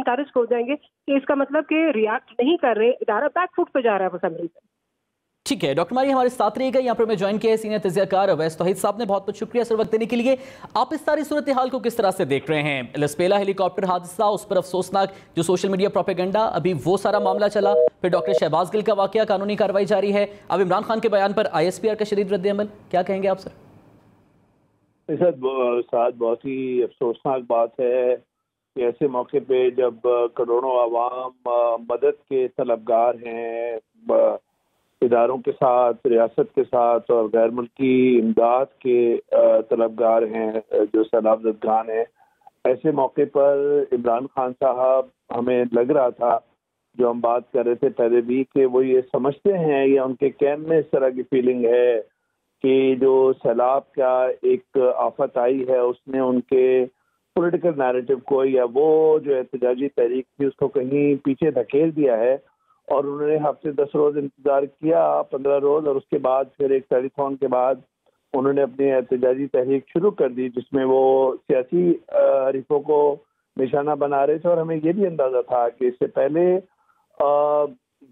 Encourage हो जाएंगे कि इसका मतलब कि रिएक्ट नहीं कर रहे, इदारा बैक फुट पे जा रहा है फॉर सम रीजन। ठीक है डॉक्टर मारी हमारे साथ रहिएगा। यहाँ पर मैं ज्वाइन किया है सीनियर तज्जियाकार अवैस तौहीद साहब ने। बहुत बहुत शुक्रिया सर वक्त देने के लिए। आप इस सारी सूरत हाल को किस तरह से देख रहे हैं? लसपेला हेलीकॉप्टर हादसा, उस पर अफसोसनाक जो सोशल मीडिया प्रोपेगेंडा, अभी वो सारा मामला चला, फिर डॉक्टर शहबाज गिल का वाकया, कानूनी कार्रवाई जारी है, अब इमरान खान के बयान पर ISPR का शदीद रद्द-ए-अमल, क्या कहेंगे आप सर? साथ बहुत ही अफसोसनाक बात है कि ऐसे मौके पे जब करोड़ों आवाम मदद के तलबगार हैं, इदारों के साथ, रियासत के साथ और गैर मुल्की इमदाद के तलबगार हैं, जो सैलाब ज़दगान हैं, ऐसे मौके पर इमरान खान साहब, हमें लग रहा था, जो हम बात कर रहे थे पहले भी, कि वो ये समझते हैं या उनके कैम्प में इस तरह की फीलिंग है कि जो सैलाब का एक आफत आई है उसने उनके पॉलिटिकल नैरेटिव को या वो जो एहतजाजी तहरीक थी उसको कहीं पीछे धकेल दिया है, और उन्होंने हफ्ते 10 रोज इंतजार किया, 15 रोज, और उसके बाद फिर एक टेलीथॉन के बाद उन्होंने अपनी एहतजाजी तहरीक शुरू कर दी, जिसमें वो सियासी हरीफों को निशाना बना रहे थे। और हमें ये भी अंदाजा था कि इससे पहले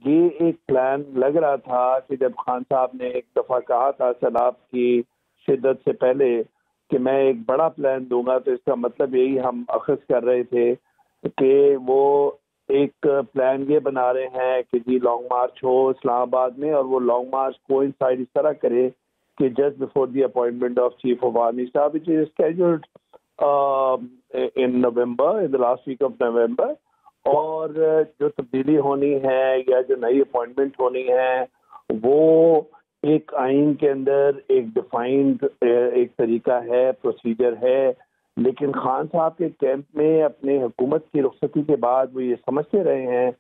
ये एक प्लान लग रहा था कि जब खान साहब ने एक दफ़ा कहा था सैलाब की शिद्दत से पहले कि मैं एक बड़ा प्लान दूंगा, तो इसका मतलब यही हम अखज़ कर रहे थे कि वो एक प्लान ये बना रहे हैं कि जी लॉन्ग मार्च हो इस्लामाबाद में, और वो लॉन्ग मार्च कोइंसाइड इस तरह करे कि just before the appointment of chief of army staff which is scheduled in November, in the last week of November. और जो तब्दीली होनी है या जो नई अपॉइंटमेंट होनी है वो एक आइन के अंदर एक डिफाइंड एक तरीका है, प्रोसीजर है, लेकिन खान साहब के कैंप में अपने हुकूमत की रुखसती के बाद वो ये समझते रहे हैं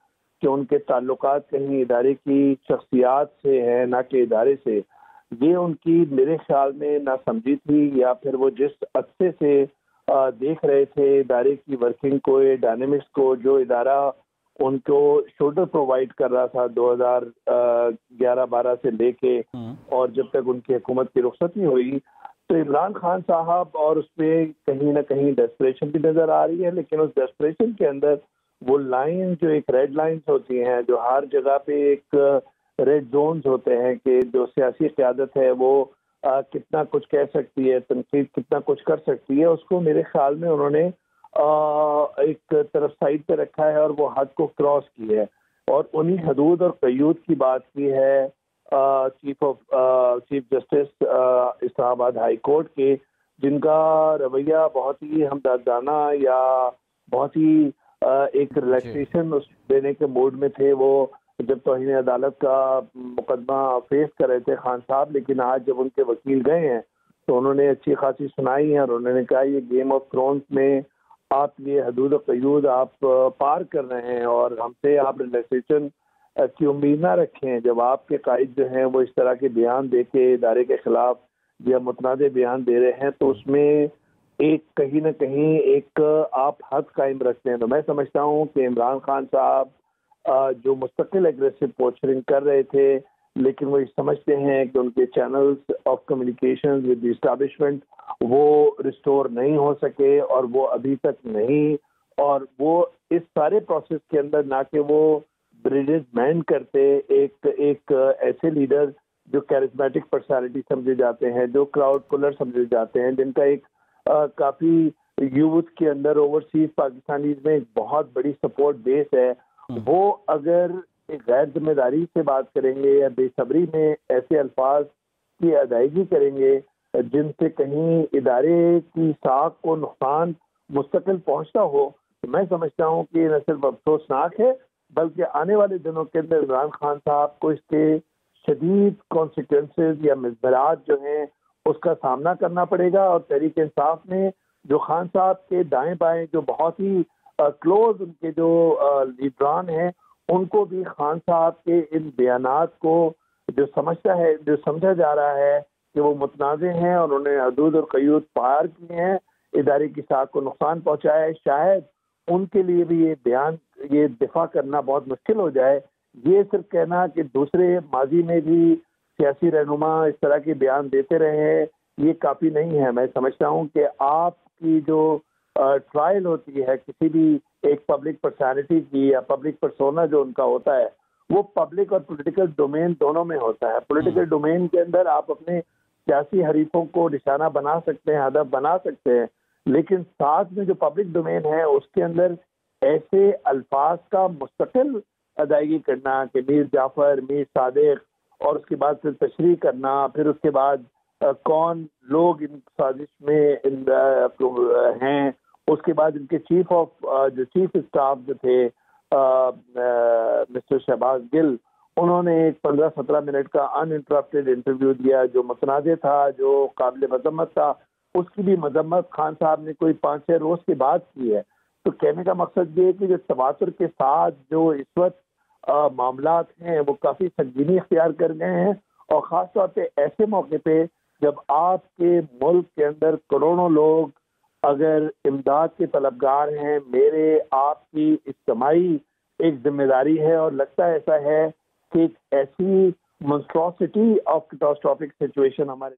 कि उनके ताल्लुकात कहीं इदारे की शख्सियात से हैं ना कि इदारे से। ये उनकी मेरे ख्याल में ना समझी थी, या फिर वो जिस अच्छे से देख रहे थे इदारे की वर्किंग को, डायनेमिक्स को, जो इदारा उनको शोल्डर प्रोवाइड कर रहा था 2011-12 से लेके और जब तक उनकी हुकूमत की रुखसती हुई, तो इमरान खान साहब और उसमें कहीं ना कहीं डेस्परेशन भी नजर आ रही है। लेकिन उस डेस्परेशन के अंदर वो लाइन जो एक रेड लाइंस होती हैं, जो हर जगह पे एक रेड जोन्स होते हैं कि जो सियासी क़यादत है वो कितना कुछ कह सकती है, तनकीद कितना कुछ कर सकती है, उसको मेरे ख्याल में उन्होंने एक तरफ साइड पे रखा है और वो हद को क्रॉस की है, और उन्हीं हदूद और क़यूद की बात की है chief justice Islamabad high court के, जिनका रवैया बहुत ही हमदर्दाना या बहुत ही एक रिलैक्सेशन देने के मूड में थे वो जब तौहीन अदालत का मुकदमा फेस कर रहे थे खान साहब। लेकिन आज जब उनके वकील गए हैं तो उन्होंने अच्छी खासी सुनाई है और उन्होंने कहा ये गेम ऑफ थ्रोन्स में आप ये हदूद और क़यूद आप पार कर रहे हैं और हमसे आप रिलैक्सेशन की उम्मीद ना रखें। जब आपके कायद जो हैं वो इस तरह के बयान दे के इदारे के खिलाफ या मुतनादे बयान दे रहे हैं तो उसमें एक कहीं ना कहीं एक आप हद कायम रखते हैं। तो मैं समझता हूँ कि इमरान खान साहब जो मुस्तकिल एग्रेसिव पोस्चरिंग कर रहे थे, लेकिन वो समझते हैं कि उनके channels of communication with the establishment वो रिस्टोर नहीं हो सके और वो अभी तक नहीं, और वो इस सारे प्रोसेस के अंदर ना कि वो ब्रिजेस मैन करते एक ऐसे लीडर जो कैरिस्मेटिक पर्सनालिटी समझे जाते हैं, जो क्राउड पुलर समझे जाते हैं, जिनका एक काफ़ी यूथ के अंदर ओवरसीज पाकिस्तानी में एक बहुत बड़ी सपोर्ट बेस है, वो अगर एक गैर जिम्मेदारी से बात करेंगे या बेसब्री में ऐसे अल्फाज की अदायगी करेंगे जिनसे कहीं इदारे की साख को नुकसान मुस्तकिल पहुंचता हो, तो मैं समझता हूं कि न सिर्फ अफसोसनाक है बल्कि आने वाले दिनों के अंदर इमरान खान साहब को इसके शदीद कॉन्सिक्वेंसेज या मिज़बरात जो हैं उसका सामना करना पड़ेगा। और तहरीक इंसाफ में जो खान साहब के दाएं बाएं जो बहुत ही क्लोज उनके जो लीडरान हैं, उनको भी खान साहब के इन बयानात को जो समझा जा रहा है कि वो मुतनाज़े हैं और उन्होंने हदूद और क़यूद पार किए हैं, इदारे की साख को नुकसान पहुंचाया है, शायद उनके लिए भी ये दिफा करना बहुत मुश्किल हो जाए। ये सिर्फ कहना कि दूसरे माजी में भी सियासी रहनुमा इस तरह के बयान देते रहे हैं, ये काफ़ी नहीं है। मैं समझता हूँ कि आपकी जो ट्रायल होती है किसी भी ایک پبلک پرسنالٹی کی یا پبلک پرسونا جو ان کا ہوتا ہے وہ پبلک اور پولیٹیکل ڈومین دونوں میں ہوتا ہے. پولیٹیکل ڈومین کے اندر آپ اپنے سیاسی حریفوں کو نشانہ بنا سکتے ہیں, ہدف بنا سکتے ہیں, لیکن ساتھ میں جو پبلک ڈومین ہے اس کے اندر ایسے الفاظ کا مستقل ادائیگی کرنا کہ میر جعفر, میر صادق, اور اس کے بعد پھر تشریح کرنا, پھر اس کے بعد کون لوگ ان سازش میں ہیں, اس کے بعد ان کے چیف اسٹاف جو تھے مسٹر شہباز گل, انہوں نے ایک 15-17 منٹ کا ان انٹرپٹیڈ انٹرویو دیا جو متنازع تھا, جو قابل مذمت تھا. اس کی بھی مذمت خان صاحب نے کوئی 5-6 روز کے بعد کی ہے. تو کہنے کا مقصد یہ ہے کہ جو تواتر کے ساتھ جو اس وقت معاملات ہیں وہ کافی سنگینی اختیار کر گئے ہیں, اور خاص طور پہ ایسے موقع پہ جب آپ کے ملک کے اندر کروڑوں لوگ اگر امداد کے طلبگار ہیں. میرے آپ کی اجتماعی ایک ذمہ داری ہے, اور لگتا ہے ایسا ہے کہ ایک ایسی monstrosity آف کیٹاسٹروفک سچویشن ہمارے